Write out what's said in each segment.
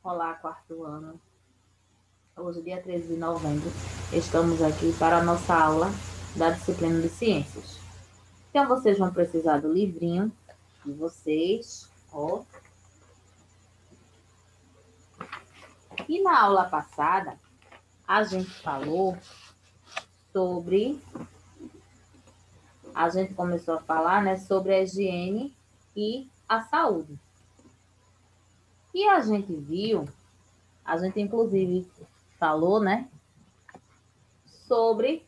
Olá, quarto ano. Hoje, dia 13 de novembro, estamos aqui para a nossa aula da disciplina de ciências. Então, vocês vão precisar do livrinho de vocês, ó. E na aula passada, a gente falou sobre... A gente começou a falar, né, sobre a higiene e a saúde. E a gente viu, a gente inclusive falou, né, sobre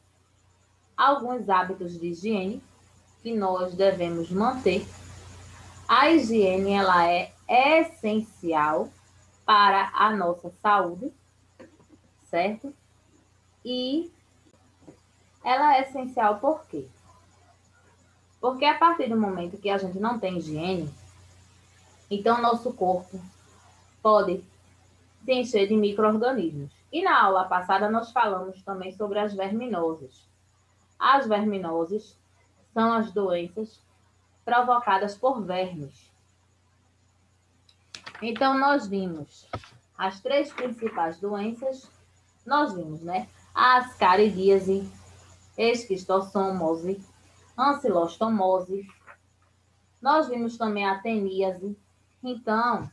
alguns hábitos de higiene que nós devemos manter. A higiene, ela é essencial para a nossa saúde, certo? E ela é essencial por quê? Porque a partir do momento que a gente não tem higiene, então nosso corpo pode se encher de micro-organismos. E na aula passada nós falamos também sobre as verminoses. As verminoses são as doenças provocadas por vermes. Então, nós vimos as três principais doenças. Nós vimos, né? A ascaridíase, esquistossomose, ancilostomose. Nós vimos também a teníase. Então,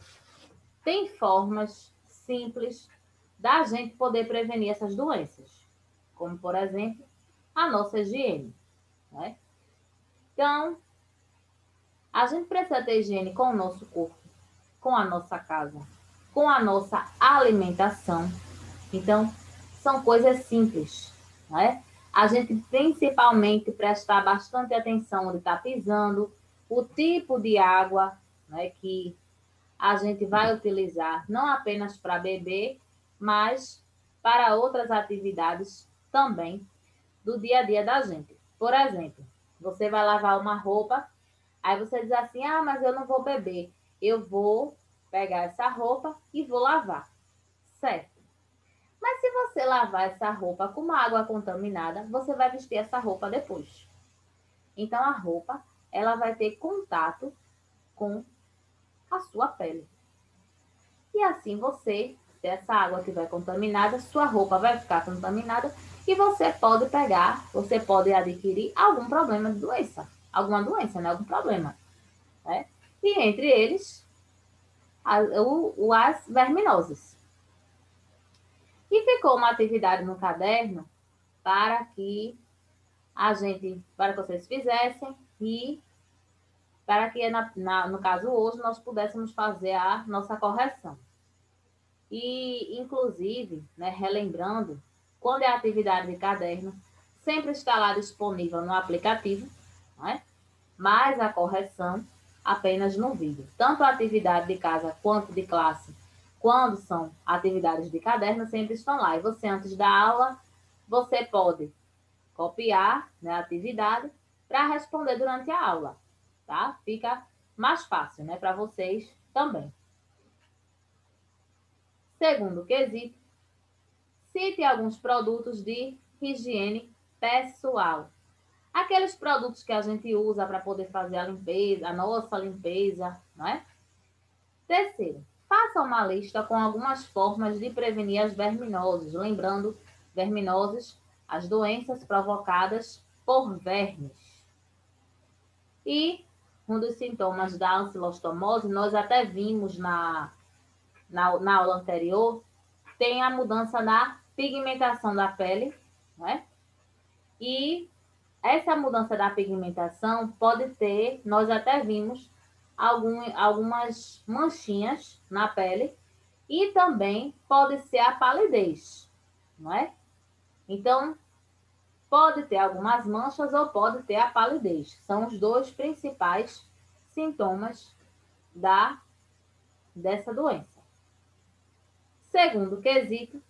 tem formas simples da gente poder prevenir essas doenças, como, por exemplo, a nossa higiene, né? Então, a gente precisa ter higiene com o nosso corpo, com a nossa casa, com a nossa alimentação. Então, são coisas simples, né? A gente principalmente prestar bastante atenção onde está pisando, o tipo de água, né, que a gente vai utilizar, não apenas para beber, mas para outras atividades também do dia a dia da gente. Por exemplo, você vai lavar uma roupa, aí você diz assim, ah, mas eu não vou beber, eu vou pegar essa roupa e vou lavar, certo? Mas se você lavar essa roupa com uma água contaminada, você vai vestir essa roupa depois. Então, a roupa, ela vai ter contato com a sua pele. E assim você, se essa água estiver contaminada, sua roupa vai ficar contaminada e você pode pegar, você pode adquirir algum problema de doença. Alguma doença, né? Algum problema. Né? E entre eles, as verminoses. E ficou uma atividade no caderno para que para que vocês fizessem e para que, no caso hoje, nós pudéssemos fazer a nossa correção. E, inclusive, né, relembrando, quando é atividade de caderno, sempre está lá disponível no aplicativo, né? Mas a correção apenas no vídeo. Tanto a atividade de casa quanto de classe, quando são atividades de caderno, sempre estão lá. E você, antes da aula, você pode copiar, né, a atividade para responder durante a aula, tá? Fica mais fácil, né, para vocês também. Segundo quesito, cite alguns produtos de higiene pessoal. Aqueles produtos que a gente usa para poder fazer a limpeza, a nossa limpeza, não é? Terceiro, faça uma lista com algumas formas de prevenir as verminoses. Lembrando, verminoses, as doenças provocadas por vermes. E um dos sintomas da ancilostomose, nós até vimos na aula anterior, tem a mudança na pigmentação da pele, né? E essa mudança da pigmentação pode ter, nós até vimos, algumas manchinhas na pele e também pode ser a palidez, não é? Então, pode ter algumas manchas ou pode ter a palidez. São os dois principais sintomas dessa doença. Segundo quesito,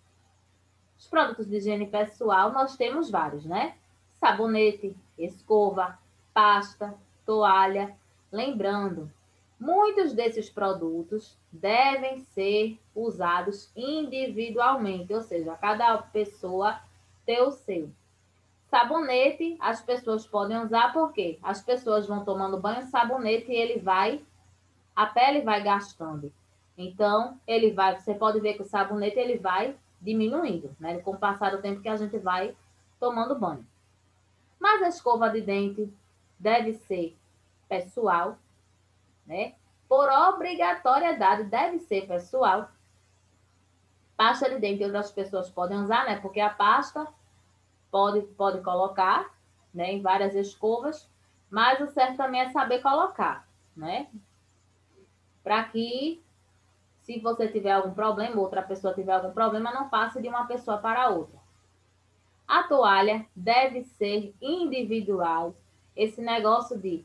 os produtos de higiene pessoal, nós temos vários, né? Sabonete, escova, pasta, toalha. Lembrando, muitos desses produtos devem ser usados individualmente, ou seja, cada pessoa tem o seu. Sabonete, as pessoas podem usar porque as pessoas vão tomando banho de sabonete e a pele vai gastando. Então, você pode ver que o sabonete ele vai diminuindo, né? Com o passar do tempo que a gente vai tomando banho. Mas a escova de dente deve ser pessoal, né? Por obrigatoriedade, deve ser pessoal. Pasta de dente outras pessoas podem usar, né? Porque a pasta pode colocar, né? Em várias escovas, mas o certo também é saber colocar, né? Para que, se você tiver algum problema, outra pessoa tiver algum problema, não passe de uma pessoa para outra. A toalha deve ser individual. Esse negócio de,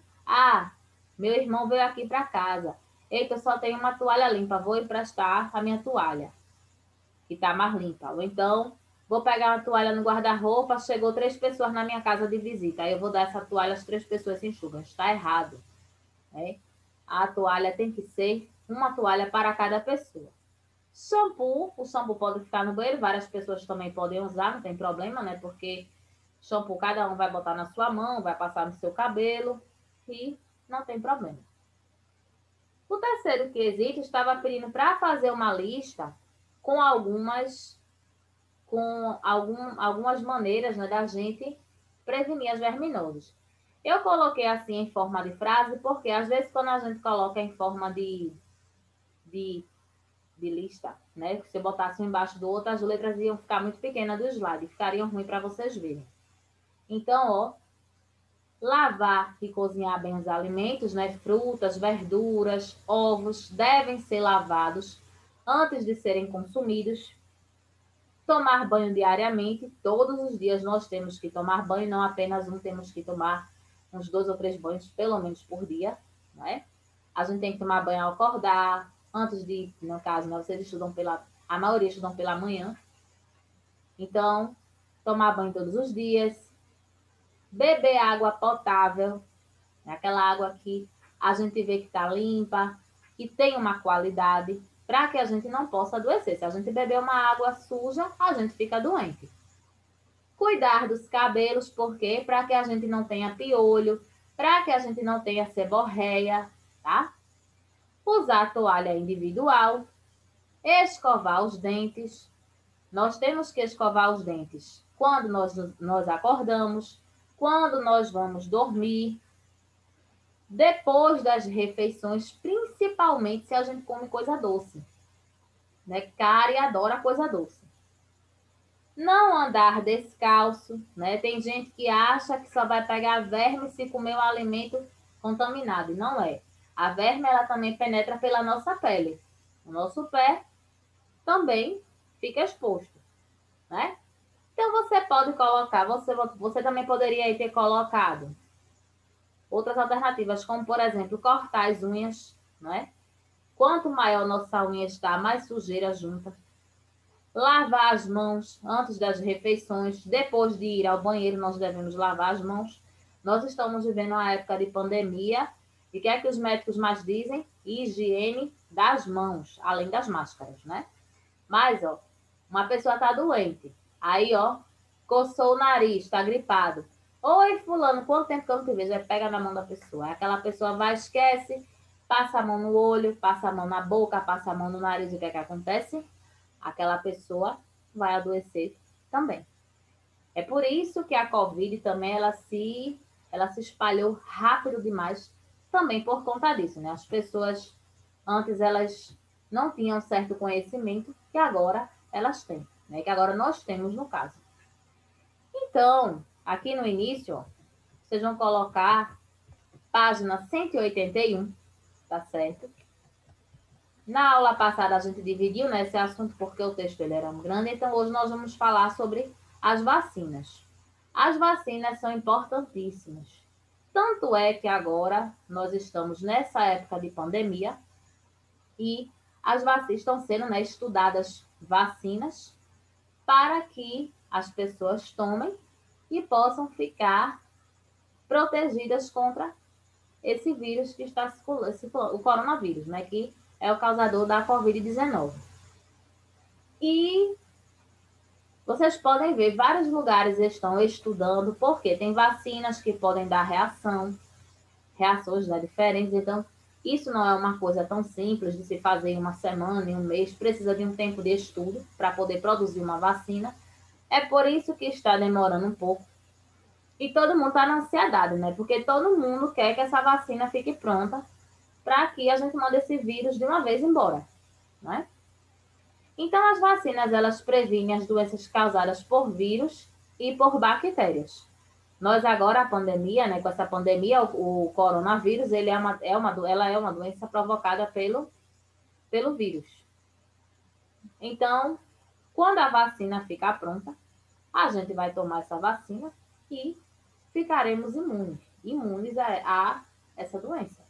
meu irmão veio aqui para casa. Eita, eu só tenho uma toalha limpa, vou emprestar a minha toalha, que está mais limpa. Ou então, vou pegar uma toalha no guarda-roupa, chegou 3 pessoas na minha casa de visita, aí eu vou dar essa toalha, as 3 pessoas se enxugam. Está errado, né? A toalha tem que ser uma toalha para cada pessoa. Shampoo, o shampoo pode ficar no banheiro, várias pessoas também podem usar, não tem problema, né? Porque shampoo cada um vai botar na sua mão, vai passar no seu cabelo e não tem problema. O terceiro quesito estava pedindo para fazer uma lista com algumas maneiras, né, da gente prevenir as verminoses. Eu coloquei assim em forma de frase porque às vezes quando a gente coloca em forma de lista, né? Se eu botasse um embaixo do outro, as letras iam ficar muito pequenas do slide, ficariam ruim para vocês verem. Então, ó, lavar e cozinhar bem os alimentos, né? Frutas, verduras, ovos devem ser lavados antes de serem consumidos. Tomar banho diariamente, todos os dias nós temos que tomar banho, não apenas um, temos que tomar uns 2 ou 3 banhos, pelo menos por dia, né? A gente tem que tomar banho ao acordar, antes de, no caso, né, vocês estudam a maioria estudam pela manhã. Então, tomar banho todos os dias, beber água potável, aquela água que a gente vê que está limpa, que tem uma qualidade, para que a gente não possa adoecer. Se a gente beber uma água suja, a gente fica doente. Cuidar dos cabelos, por quê? Para que a gente não tenha piolho, para que a gente não tenha seborreia, tá? Usar toalha individual, escovar os dentes. Nós temos que escovar os dentes quando nós acordamos, quando nós vamos dormir, depois das refeições, principalmente se a gente come coisa doce. Né? Kari adora coisa doce. Não andar descalço, né? Tem gente que acha que só vai pegar verme se comer um alimento contaminado, e não é. A verme ela também penetra pela nossa pele. O nosso pé também fica exposto, né? Então você pode colocar, você também poderia ter colocado outras alternativas, como por exemplo, cortar as unhas, né? Quanto maior nossa unha está, mais sujeira junta. Lavar as mãos antes das refeições, depois de ir ao banheiro, nós devemos lavar as mãos. Nós estamos vivendo uma época de pandemia, e o que é que os médicos mais dizem? Higiene das mãos, além das máscaras, né? Mas, ó, uma pessoa está doente, aí, ó, coçou o nariz, está gripado. Oi, fulano, quanto tempo que eu não te vejo? Aí pega na mão da pessoa. Aquela pessoa vai, esquece, passa a mão no olho, passa a mão na boca, passa a mão no nariz. O que é que acontece? Aquela pessoa vai adoecer também. É por isso que a Covid também ela se espalhou rápido demais, também por conta disso, né? As pessoas antes elas não tinham certo conhecimento que agora elas têm, né? Que agora nós temos no caso. Então, aqui no início, ó, vocês vão colocar página 181, tá certo? Na aula passada a gente dividiu, né, esse assunto porque o texto ele era grande, então hoje nós vamos falar sobre as vacinas. As vacinas são importantíssimas. Tanto é que agora nós estamos nessa época de pandemia e as vacinas estão sendo, né, estudadas vacinas para que as pessoas tomem e possam ficar protegidas contra esse vírus que está circulando, o coronavírus, né, que é o causador da Covid-19. E vocês podem ver, vários lugares estão estudando, porque tem vacinas que podem dar reações, né, diferentes. Então, Isso não é uma coisa tão simples de se fazer em uma semana, em um mês, precisa de um tempo de estudo para poder produzir uma vacina. É por isso que está demorando um pouco. E todo mundo está na ansiedade, né? Porque todo mundo quer que essa vacina fique pronta para que a gente mande esse vírus de uma vez embora, né? Então, as vacinas, elas previnem as doenças causadas por vírus e por bactérias. Nós agora, a pandemia, né, com essa pandemia, o coronavírus, ela é uma doença provocada pelo vírus. Então, quando a vacina ficar pronta, a gente vai tomar essa vacina e ficaremos imunes a essa doença,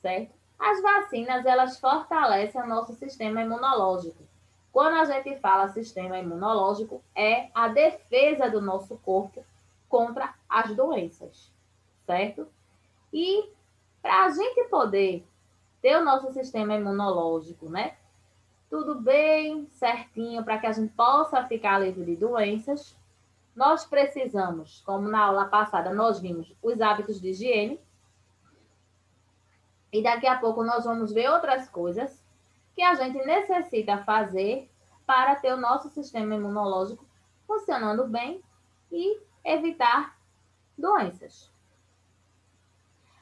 certo? As vacinas, elas fortalecem o nosso sistema imunológico. Quando a gente fala sistema imunológico, é a defesa do nosso corpo contra as doenças, certo? E para a gente poder ter o nosso sistema imunológico, né? Tudo bem, certinho, para que a gente possa ficar livre de doenças, nós precisamos, como na aula passada nós vimos, os hábitos de higiene. E daqui a pouco nós vamos ver outras coisas que a gente necessita fazer para ter o nosso sistema imunológico funcionando bem e evitar doenças.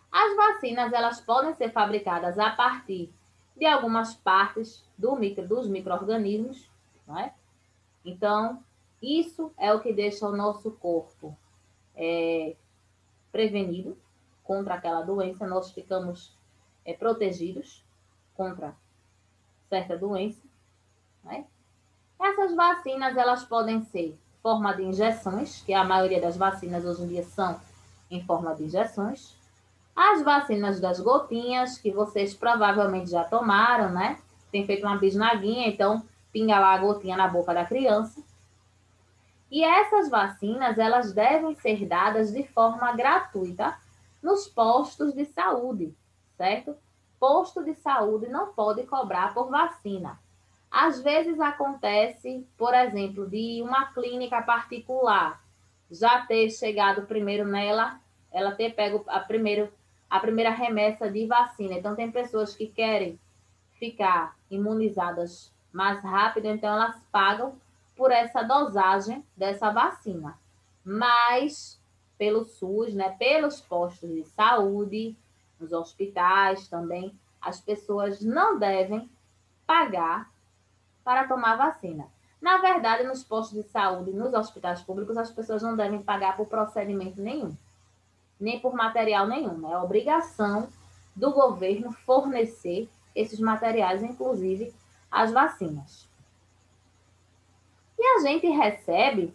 As vacinas, elas podem ser fabricadas a partir de algumas partes dos micro-organismos, não é? Então, isso é o que deixa o nosso corpo prevenido contra aquela doença, nós ficamos protegidos contra certa doença, né? Essas vacinas, elas podem ser em forma de injeções, que a maioria das vacinas hoje em dia são em forma de injeções. As vacinas das gotinhas, que vocês provavelmente já tomaram, né? Tem feito uma bisnaguinha, então pinga lá a gotinha na boca da criança. E essas vacinas, elas devem ser dadas de forma gratuita nos postos de saúde, certo? Posto de saúde não pode cobrar por vacina. Às vezes acontece, por exemplo, de uma clínica particular já ter chegado primeiro nela, ela ter pego a primeira remessa de vacina. Então, tem pessoas que querem ficar imunizadas mais rápido, então elas pagam por essa dosagem dessa vacina. Mas, pelo SUS, né, pelos postos de saúde, nos hospitais também, as pessoas não devem pagar para tomar vacina. Na verdade, nos postos de saúde, nos hospitais públicos, as pessoas não devem pagar por procedimento nenhum, nem por material nenhum. Né? É obrigação do governo fornecer esses materiais, inclusive as vacinas. E a gente recebe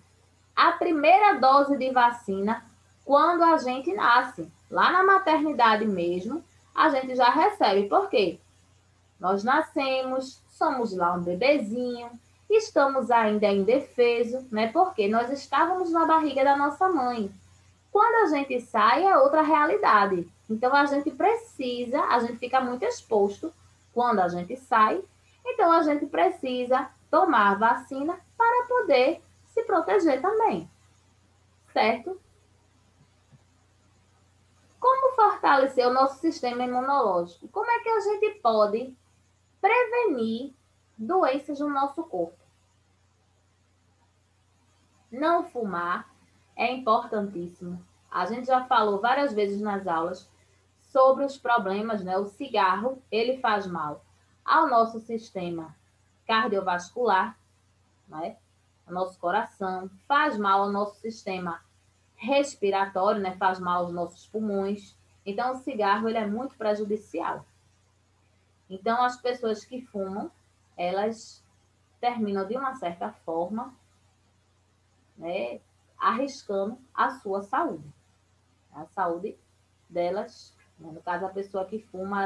a primeira dose de vacina quando a gente nasce. Lá na maternidade mesmo, a gente já recebe. Por quê? Nós nascemos, somos lá um bebezinho, estamos ainda indefeso, né? Porque nós estávamos na barriga da nossa mãe. Quando a gente sai, é outra realidade. Então, a gente fica muito exposto quando a gente sai. Então, a gente precisa tomar vacina para poder se proteger também, certo? Como fortalecer o nosso sistema imunológico? Como é que a gente pode prevenir doenças no nosso corpo? Não fumar é importantíssimo. A gente já falou várias vezes nas aulas sobre os problemas, né? O cigarro, ele faz mal ao nosso sistema cardiovascular, né? Ao nosso coração, faz mal ao nosso sistema respiratório, né? Faz mal aos nossos pulmões. Então, o cigarro, ele é muito prejudicial. Então, as pessoas que fumam, elas terminam de uma certa forma, né, arriscando a sua saúde. A saúde delas, né? No caso, a pessoa que fuma,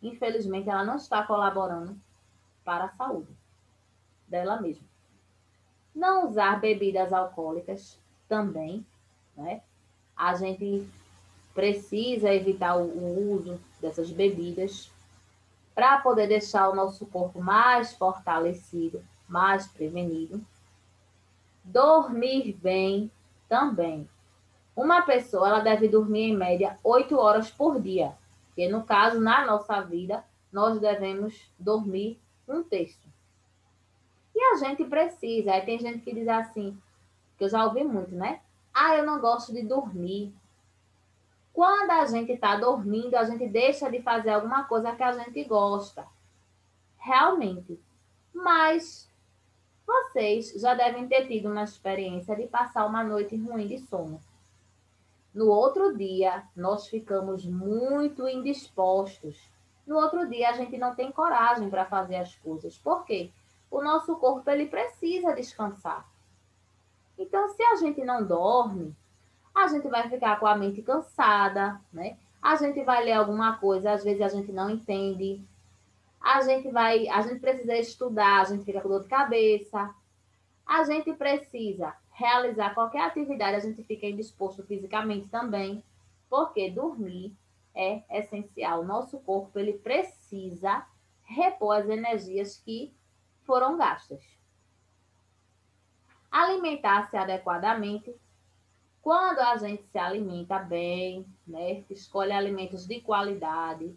infelizmente, ela não está colaborando para a saúde dela mesma. Não usar bebidas alcoólicas também, né? A gente precisa evitar o uso dessas bebidas para poder deixar o nosso corpo mais fortalecido, mais prevenido. Dormir bem também. Uma pessoa ela deve dormir em média 8 horas por dia. Porque, no caso, na nossa vida, nós devemos dormir 1/3. E a gente precisa. Aí tem gente que diz assim, que eu já ouvi muito, né? Ah, eu não gosto de dormir. Quando a gente está dormindo, a gente deixa de fazer alguma coisa que a gente gosta. Realmente. Mas vocês já devem ter tido uma experiência de passar uma noite ruim de sono. No outro dia, nós ficamos muito indispostos. No outro dia, a gente não tem coragem para fazer as coisas. Por quê? O nosso corpo ele precisa descansar. Então, se a gente não dorme, a gente vai ficar com a mente cansada, né? A gente vai ler alguma coisa, às vezes a gente não entende. A gente precisa estudar, a gente fica com dor de cabeça. A gente precisa realizar qualquer atividade, a gente fica indisposto fisicamente também, porque dormir é essencial. O nosso corpo ele precisa repor as energias que foram gastas. Alimentar-se adequadamente. Quando a gente se alimenta bem, né, escolhe alimentos de qualidade,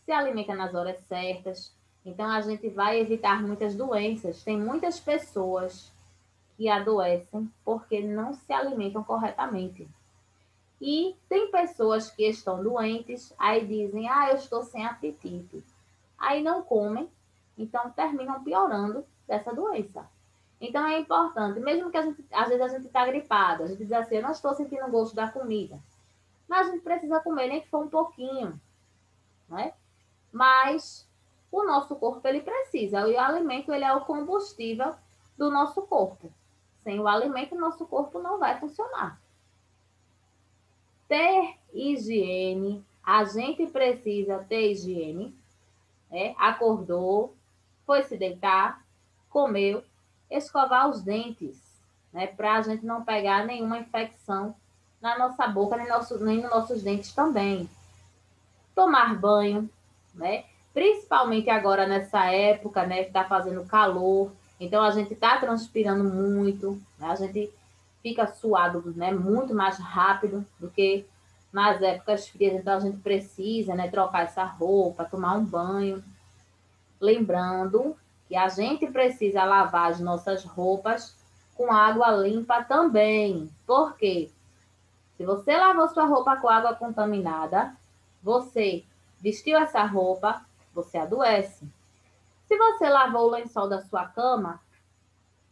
se alimenta nas horas certas, então a gente vai evitar muitas doenças. Tem muitas pessoas que adoecem porque não se alimentam corretamente. E tem pessoas que estão doentes, aí dizem, eu estou sem apetite. Aí não comem, então terminam piorando dessa doença. Então é importante, mesmo que às vezes a gente está gripado, a gente diz assim, eu não estou sentindo o gosto da comida. Mas a gente precisa comer, nem que for um pouquinho, né? Mas o nosso corpo ele precisa, e o alimento ele é o combustível do nosso corpo. Sem o alimento, o nosso corpo não vai funcionar. Ter higiene, a gente precisa ter higiene, né? Acordou, foi se deitar, comeu, escovar os dentes, né? Para a gente não pegar nenhuma infecção na nossa boca, nem nos nossos dentes também. Tomar banho, né? Principalmente agora nessa época, né? Que está fazendo calor, então a gente está transpirando muito, né? A gente fica suado, né? Muito mais rápido do que nas épocas frias, então a gente precisa, né? Trocar essa roupa, tomar um banho. Lembrando que a gente precisa lavar as nossas roupas com água limpa também. Por quê? Se você lavou sua roupa com água contaminada, você vestiu essa roupa, você adoece. Se você lavou o lençol da sua cama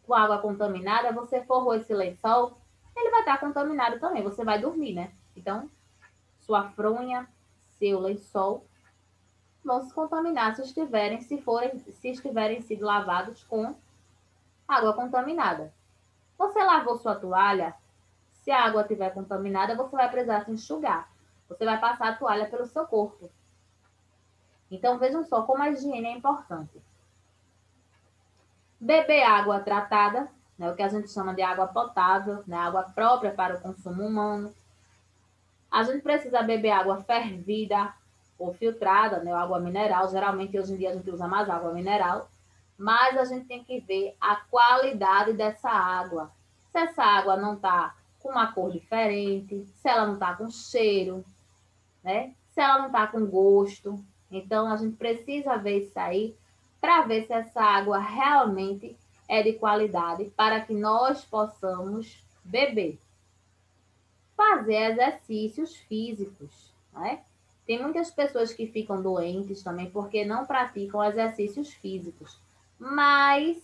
com água contaminada, você forrou esse lençol, ele vai estar contaminado também. Você vai dormir, né? Então, sua fronha, seu lençol vão se contaminar se estiverem sido lavados com água contaminada. Você lavou sua toalha, se a água estiver contaminada, você vai precisar se enxugar. Você vai passar a toalha pelo seu corpo. Então, vejam só como a higiene é importante. Beber água tratada, né, o que a gente chama de água potável, né, água própria para o consumo humano. A gente precisa beber água fervida ou filtrada, né, água mineral. Geralmente, hoje em dia, a gente usa mais água mineral. Mas a gente tem que ver a qualidade dessa água. Se essa água não está com uma cor diferente, se ela não está com cheiro, né? Se ela não está com gosto. Então, a gente precisa ver isso aí para ver se essa água realmente é de qualidade para que nós possamos beber. Fazer exercícios físicos, né? Tem muitas pessoas que ficam doentes também porque não praticam exercícios físicos. Mas,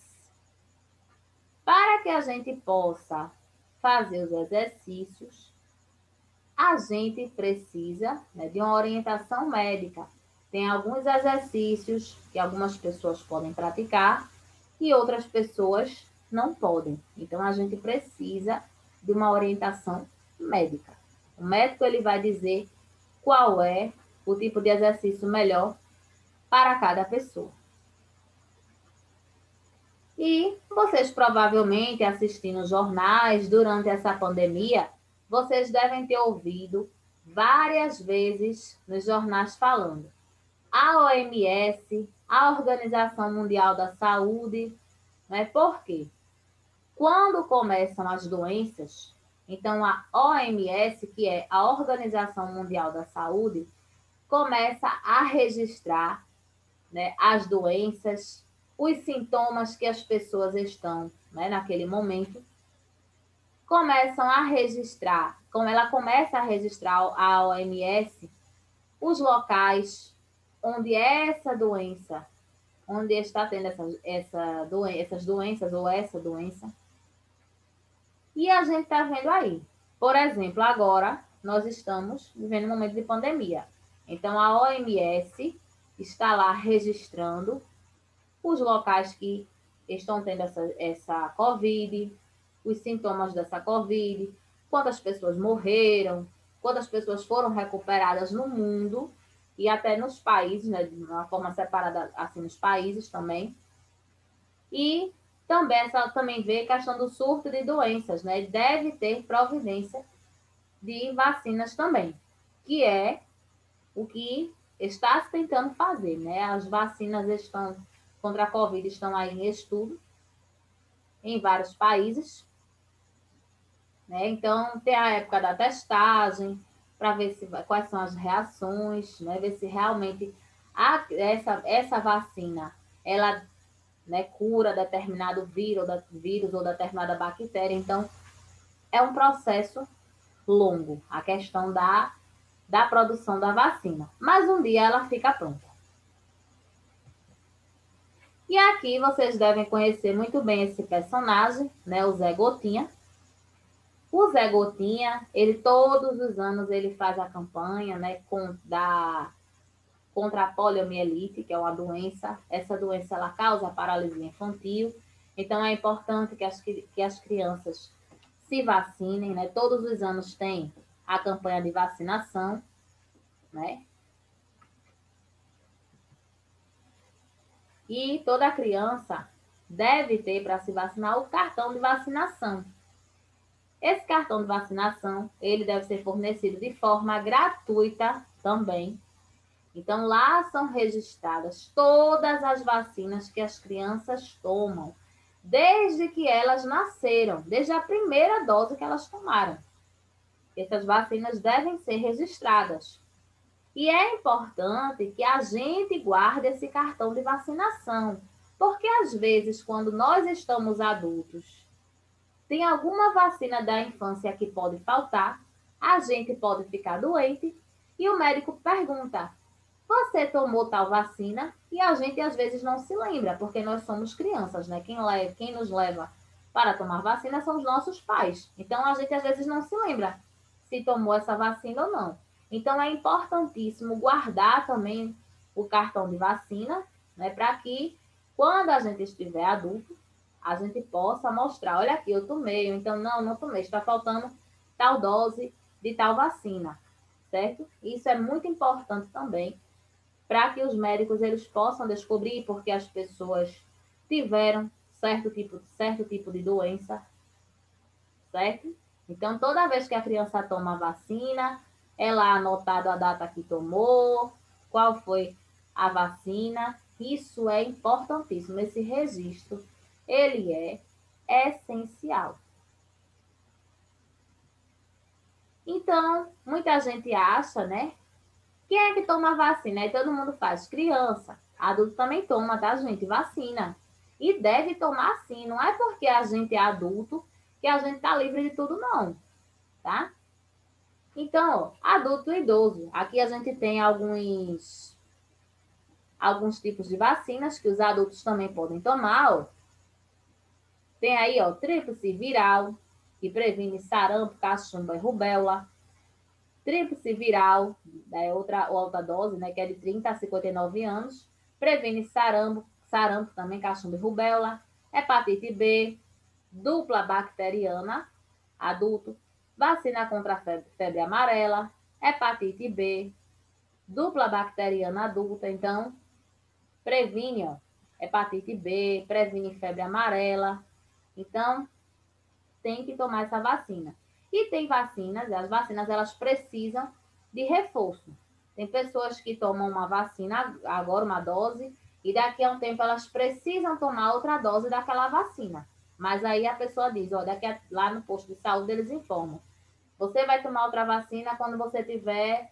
para que a gente possa fazer os exercícios, a gente precisa, né, de uma orientação médica. Tem alguns exercícios que algumas pessoas podem praticar e outras pessoas não podem. Então, a gente precisa de uma orientação médica. O médico ele vai dizer qual é o tipo de exercício melhor para cada pessoa. E vocês provavelmente assistindo jornais durante essa pandemia, vocês devem ter ouvido várias vezes nos jornais falando. A OMS, a Organização Mundial da Saúde, né? Por quê? Quando começam as doenças, então a OMS, que é a Organização Mundial da Saúde, começa a registrar, né, as doenças, os sintomas que as pessoas estão, né, naquele momento, começam a registrar, como ela começa a registrar a OMS, os locais onde essa doença, onde está tendo essas doenças ou essa doença. E a gente está vendo aí. Por exemplo, agora nós estamos vivendo um momento de pandemia. Então, a OMS está lá registrando os locais que estão tendo essa Covid, os sintomas dessa Covid, quantas pessoas morreram, quantas pessoas foram recuperadas no mundo e até nos países, né, de uma forma separada, assim, nos países também. E também vê a questão do surto de doenças, né? Deve ter providência de vacinas também, que é o que está se tentando fazer, né? As vacinas estão contra a Covid estão aí em estudo em vários países, né? Então, tem a época da testagem para ver quais são as reações, né? Ver se realmente essa vacina ela, né, cura determinado vírus ou determinada bactéria. Então, é um processo longo a questão da produção da vacina. Mas um dia ela fica pronta. E aqui vocês devem conhecer muito bem esse personagem, né, o Zé Gotinha. O Zé Gotinha, ele todos os anos ele faz a campanha, né, contra a poliomielite, que é uma doença. Essa doença ela causa paralisia infantil. Então é importante que as crianças se vacinem, né? Todos os anos tem a campanha de vacinação, né? E toda criança deve ter para se vacinar o cartão de vacinação. Esse cartão de vacinação, ele deve ser fornecido de forma gratuita também. Então, lá são registradas todas as vacinas que as crianças tomam, desde que elas nasceram, desde a primeira dose que elas tomaram. Essas vacinas devem ser registradas. E é importante que a gente guarde esse cartão de vacinação, porque às vezes, quando nós estamos adultos, tem alguma vacina da infância que pode faltar, a gente pode ficar doente e o médico pergunta: você tomou tal vacina? E a gente às vezes não se lembra, porque nós somos crianças, né? Quem nos leva para tomar vacina são os nossos pais. Então a gente às vezes não se lembra se tomou essa vacina ou não. Então é importantíssimo guardar também o cartão de vacina, né? Para que quando a gente estiver adulto, a gente possa mostrar, olha aqui, eu tomei, ou então não tomei, está faltando tal dose de tal vacina, certo? Isso é muito importante também para que os médicos eles possam descobrir porque as pessoas tiveram certo tipo de doença, certo? Então, toda vez que a criança toma a vacina, é lá anotado a data que tomou, qual foi a vacina. Isso é importantíssimo. Esse registro, ele é essencial. Então, muita gente acha, né? Quem é que toma vacina? Aí todo mundo faz. Criança. Adulto também toma, tá, gente? Vacina. E deve tomar sim. Não é porque a gente é adulto que a gente tá livre de tudo, não. Tá? Então, ó, adulto e idoso. Aqui a gente tem alguns tipos de vacinas que os adultos também podem tomar, ó. Tem aí, ó, tríplice viral, que previne sarampo, cachumba e rubéola. Tríplice viral, é outra dose, né, que é de 30 a 59 anos. Previne sarampo também, cachumba e rubéola. Hepatite B, dupla bacteriana, adulto. Vacina contra a febre amarela, hepatite B, dupla bacteriana adulta. Então, previne, ó, hepatite B, previne febre amarela. Então, tem que tomar essa vacina. E tem vacinas, as vacinas elas precisam de reforço. Tem pessoas que tomam uma vacina, agora uma dose, e daqui a um tempo elas precisam tomar outra dose daquela vacina. Mas aí a pessoa diz, ó, lá no posto de saúde eles informam. Você vai tomar outra vacina quando você tiver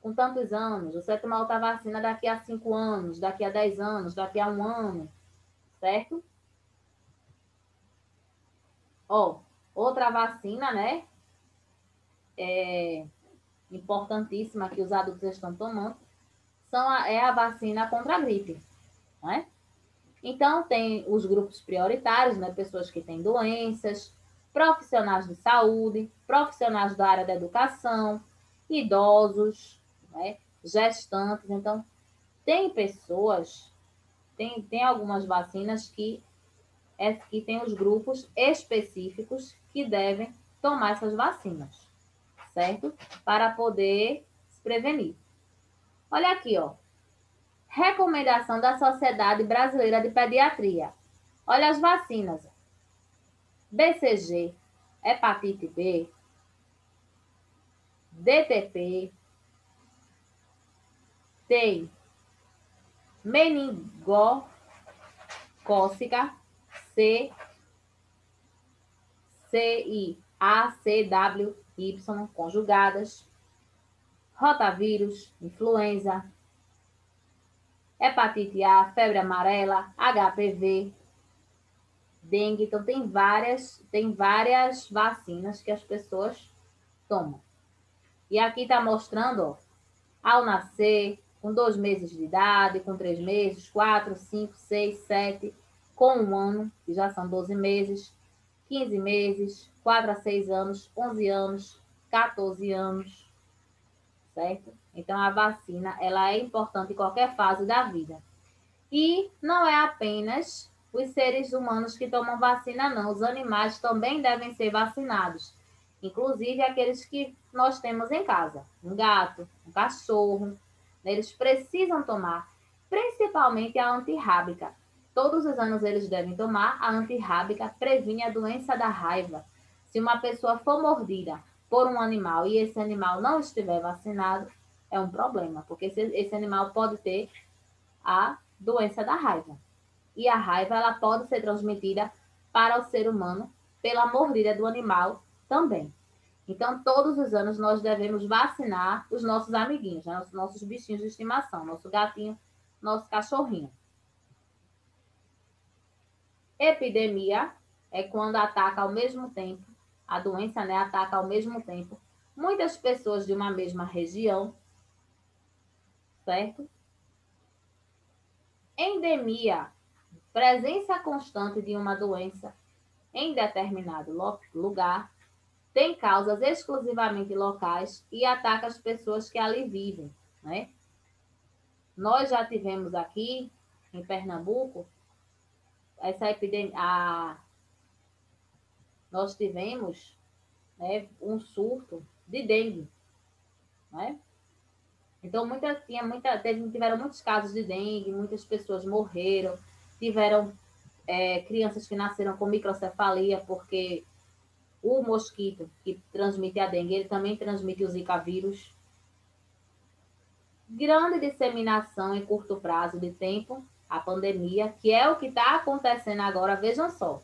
com tantos anos, você vai tomar outra vacina daqui a 5 anos, daqui a 10 anos, daqui a 1 ano, certo? Ó, outra vacina, né? Importantíssima que os adultos estão tomando, é a vacina contra a gripe, né? Então, tem os grupos prioritários, né? Pessoas que têm doenças, profissionais de saúde, profissionais da área da educação, idosos, né? Gestantes. Então, tem pessoas, tem algumas vacinas que tem os grupos específicos que devem tomar essas vacinas, certo? Para poder se prevenir. Olha aqui, ó. Recomendação da Sociedade Brasileira de Pediatria. Olha as vacinas. BCG, hepatite B, DTP, tem meningocócica, C, CIACWY conjugadas, rotavírus, influenza, hepatite A, febre amarela, HPV, dengue. Então, tem várias vacinas que as pessoas tomam. E aqui está mostrando, ó, ao nascer, com 2 meses de idade, com 3 meses, 4, 5, 6, 7, com 1 ano, que já são 12 meses, 15 meses, 4 a 6 anos, 11 anos, 14 anos, certo? Então, a vacina, ela é importante em qualquer fase da vida. E não é apenas os seres humanos que tomam vacina, não. Os animais também devem ser vacinados. Inclusive aqueles que nós temos em casa. Um gato, um cachorro. Eles precisam tomar, principalmente a antirrábica. Todos os anos eles devem tomar. A antirrábica previne a doença da raiva. Se uma pessoa for mordida por um animal e esse animal não estiver vacinado, é um problema, porque esse animal pode ter a doença da raiva. E a raiva ela pode ser transmitida para o ser humano pela mordida do animal também. Então, todos os anos nós devemos vacinar os nossos amiguinhos, né? Os nossos bichinhos de estimação, nosso gatinho, nosso cachorrinho. Epidemia é quando ataca ao mesmo tempo, a doença, né, ataca ao mesmo tempo muitas pessoas de uma mesma região, certo? Endemia, presença constante de uma doença em determinado lugar, tem causas exclusivamente locais e ataca as pessoas que ali vivem, né? Nós já tivemos aqui em Pernambuco essa epidemia, nós tivemos, né, um surto de dengue, né? Então tiveram muitos casos de dengue, muitas pessoas morreram, tiveram crianças que nasceram com microcefalia porque o mosquito que transmite a dengue, ele também transmite o Zika vírus. Grande disseminação em curto prazo de tempo, a pandemia, que é o que está acontecendo agora, vejam só.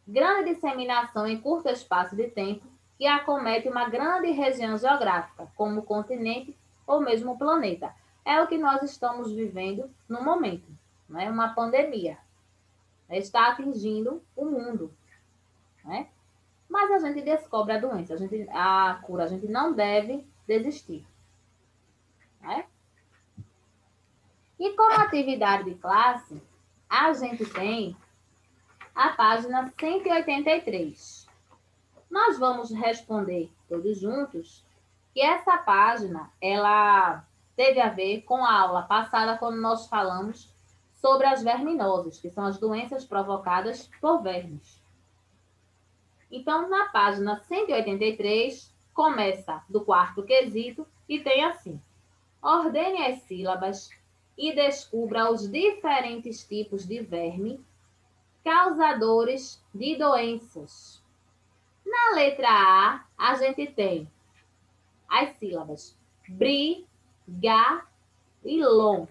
Grande disseminação em curto espaço de tempo, que acomete uma grande região geográfica, como o continente ou mesmo o planeta. É o que nós estamos vivendo no momento, né? Uma pandemia. Está atingindo o mundo, né? Mas a gente descobre a doença, a cura, a gente não deve desistir, né? E como atividade de classe, a gente tem a página 183. Nós vamos responder todos juntos que essa página, ela teve a ver com a aula passada, quando nós falamos sobre as verminoses, que são as doenças provocadas por vermes. Então, na página 183, começa do quarto quesito e tem assim: ordene as sílabas e descubra os diferentes tipos de verme causadores de doenças. Na letra A gente tem as sílabas bri, ga e lom.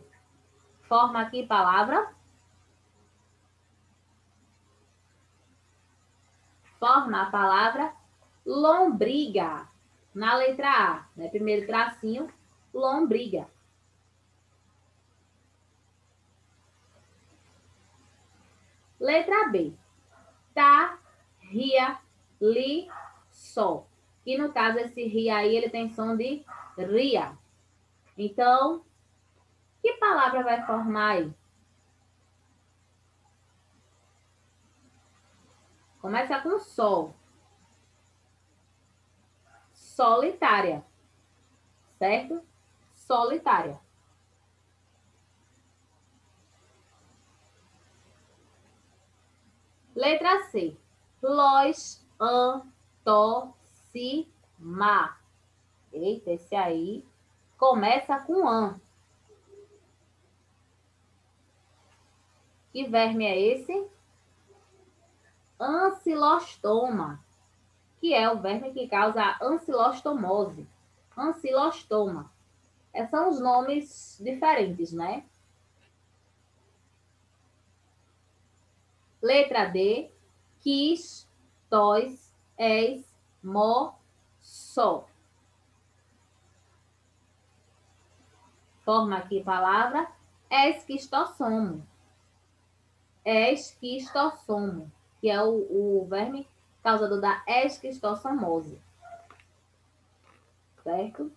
Forma aqui palavra. Forma a palavra lombriga. Na letra A, né? Primeiro tracinho, lombriga. Letra B. Tá, ria, li, sol. Que no caso esse ria aí, ele tem som de ria. Então, que palavra vai formar aí? Começa com sol. Solitária. Certo? Solitária. Letra C. Lois, an, to, si, ma. Eita, esse aí começa com an. Que verme é esse? Ancilostoma, que é o verme que causa a ancilostomose. Ancilostoma. São os nomes diferentes, né? Letra D. Quis, tois, és, mo, so. Forma aqui a palavra esquistossomo. Esquistossomo, que é o verme causador da esquistossomose. Certo?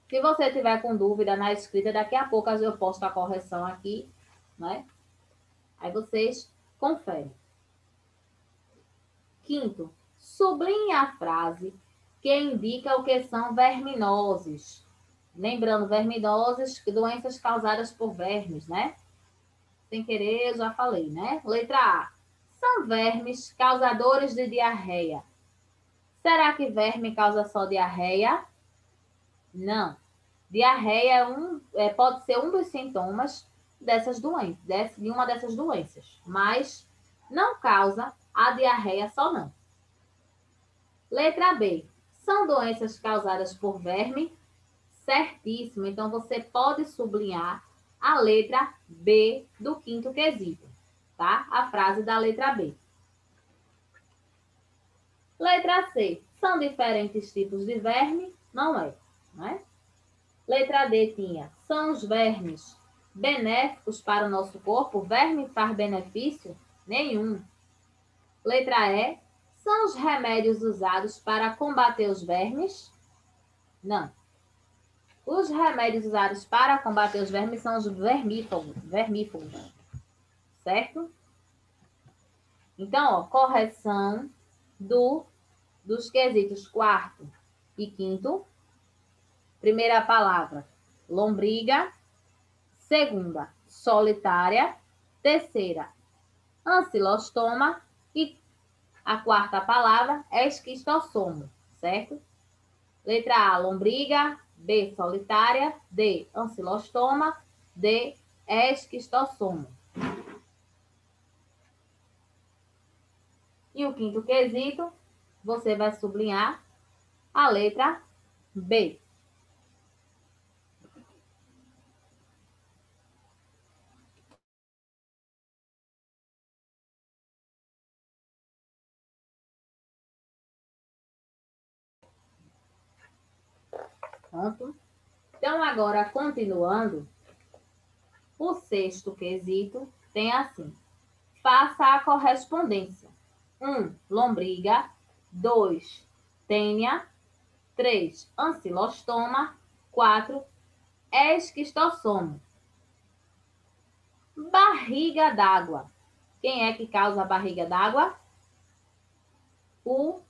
Se você tiver com dúvida na escrita, daqui a pouco eu posto a correção aqui, né? Aí vocês conferem. Quinto, sublinhe a frase que indica o que são verminoses. Lembrando, verminoses, doenças causadas por vermes, né? Sem querer, eu já falei, né? Letra A. São vermes causadores de diarreia. Será que verme causa só diarreia? Não. Diarreia pode ser um dos sintomas dessas doenças, de uma dessas doenças, mas não causa a diarreia só não. Letra B. São doenças causadas por verme? Certíssimo. Então, você pode sublinhar a letra B do quinto quesito, tá? A frase da letra B. Letra C. São diferentes tipos de verme? Não é, né? Letra D tinha, são os vermes benéficos para o nosso corpo? Verme faz benefício? Nenhum. Letra E, são os remédios usados para combater os vermes? Não. Os remédios usados para combater os vermes são os vermífugos. Certo? Então, ó, correção dos quesitos quarto e quinto. Primeira palavra, lombriga. Segunda, solitária. Terceira, ancilostoma. E a quarta palavra é esquistossomo, certo? Letra A, lombriga. B, solitária. D, ancilostoma. D, esquistossomo. E o quinto quesito, você vai sublinhar a letra B. Pronto? Então, agora, continuando, o sexto quesito tem assim. Faça a correspondência. 1, lombriga. 2, tênia. 3, ancilostoma. 4, esquistossomo. Barriga d'água. Quem é que causa a barriga d'água? O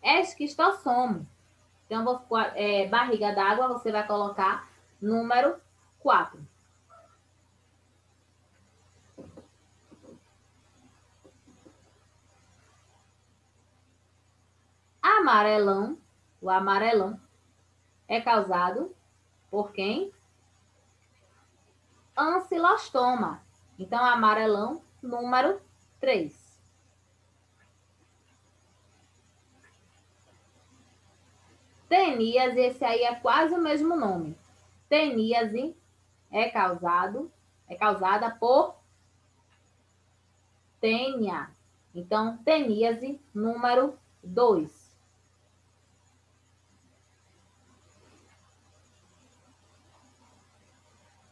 esquistossomo. Então, barriga d'água, você vai colocar número 4. Amarelão, o amarelão é causado por quem? Ancilostoma. Então, amarelão, número 3. Teníase, esse aí é quase o mesmo nome. Teníase é causada por tênia. Então, teníase, número 2.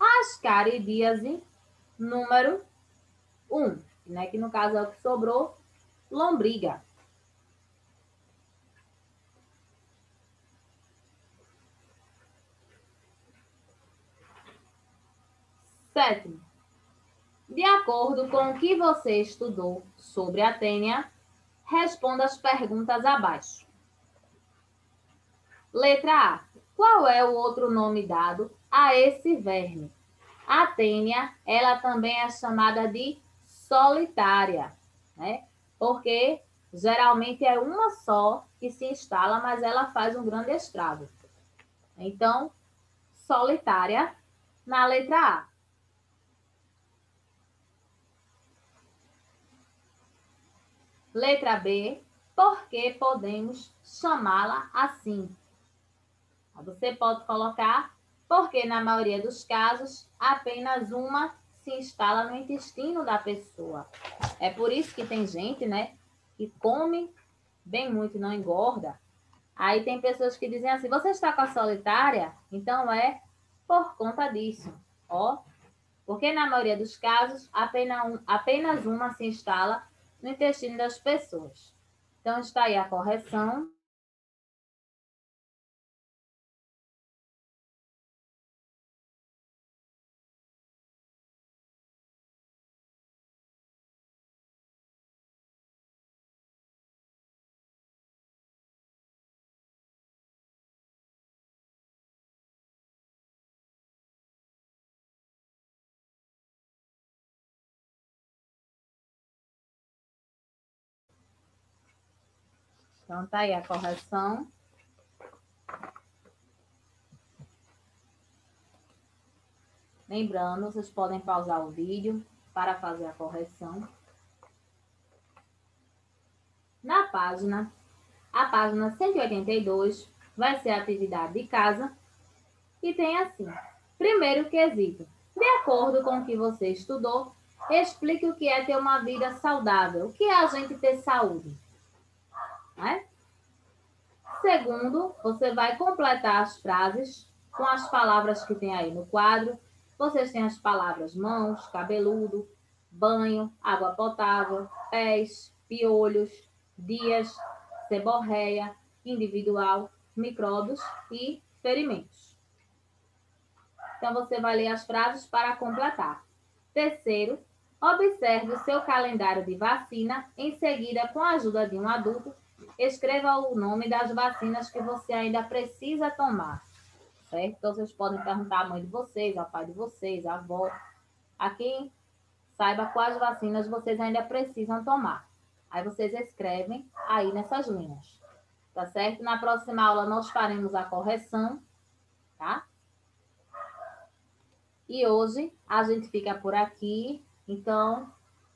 Ascaridíase, número 1, né? Que no caso é o que sobrou, lombriga. Sétimo, de acordo com o que você estudou sobre a tênia, responda as perguntas abaixo. Letra A. Qual é o outro nome dado a esse verme? A tênia, ela também é chamada de solitária, né? Porque geralmente é uma só que se instala, mas ela faz um grande estrago. Então, solitária na letra A. Letra B, por que podemos chamá-la assim? Você pode colocar porque, na maioria dos casos, apenas uma se instala no intestino da pessoa. É por isso que tem gente, né, que come bem muito e não engorda. Aí tem pessoas que dizem assim, você está com a solitária? Então é por conta disso, ó. Porque na maioria dos casos, apenas uma se instala no intestino das pessoas. Então está aí a correção. Então tá aí a correção. Lembrando, vocês podem pausar o vídeo para fazer a correção. Na página, a página 182 vai ser a atividade de casa e tem assim: primeiro quesito. De acordo com o que você estudou, explique o que é ter uma vida saudável. O que é a gente ter saúde? Né? Segundo, você vai completar as frases com as palavras que tem aí no quadro. Vocês têm as palavras mãos, cabeludo, banho, água potável, pés, piolhos, dias, seborreia, individual, micróbios e ferimentos. Então, você vai ler as frases para completar. Terceiro, observe o seu calendário de vacina. Em seguida, com a ajuda de um adulto, escreva o nome das vacinas que você ainda precisa tomar. Certo? Então, vocês podem perguntar à mãe de vocês, ao pai de vocês, à avó, a quem saiba quais vacinas vocês ainda precisam tomar. Aí vocês escrevem aí nessas linhas. Tá certo? Na próxima aula nós faremos a correção, tá? E hoje a gente fica por aqui. Então,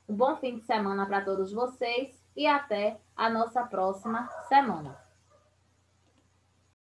um bom fim de semana para todos vocês e até a nossa próxima semana.